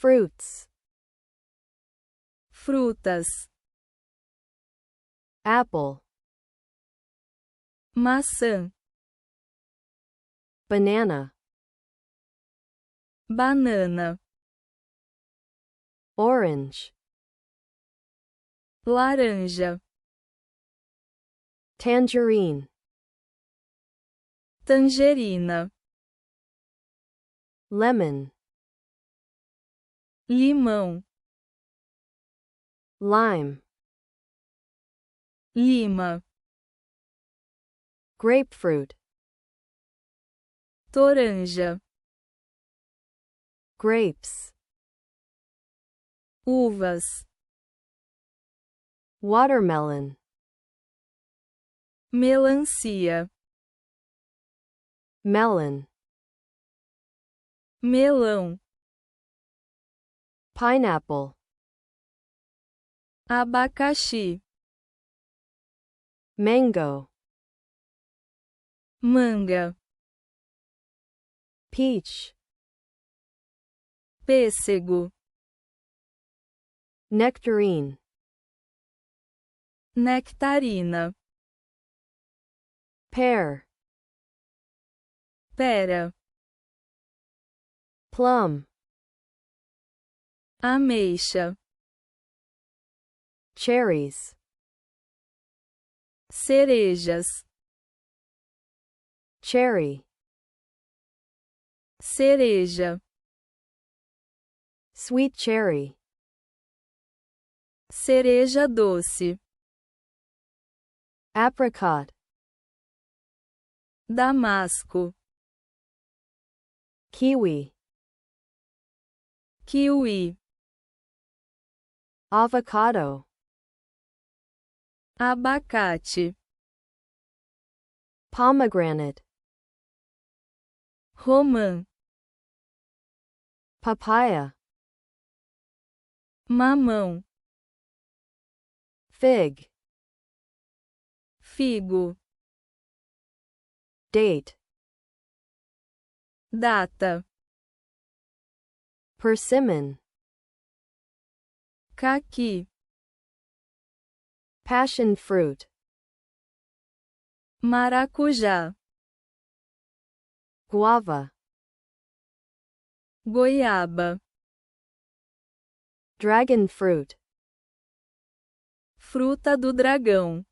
Fruits. Frutas. Apple. Maçã. Banana. Banana. Orange. Laranja. Tangerine. Tangerina. Lemon. Limão. Lime. Lima. Grapefruit. Toranja. Grapes. Uvas. Watermelon. Melancia. Melon. Melão. Pineapple. Abacaxi. Mango. Manga. Peach. Pêssego. Nectarine. Nectarina. Pear. Pera. Plum. Ameixa. Cherries. Cerejas. Cherry. Cereja. Sweet cherry. Cereja doce. Apricot. Damasco. Kiwi. Kiwi. Avocado. Abacate. Pomegranate. Romã. Papaya. Mamão. Fig. Figo. Date. Data. Persimmon. Caqui. Passion fruit. Maracujá. Guava. Goiaba. Dragon fruit. Fruta do dragão.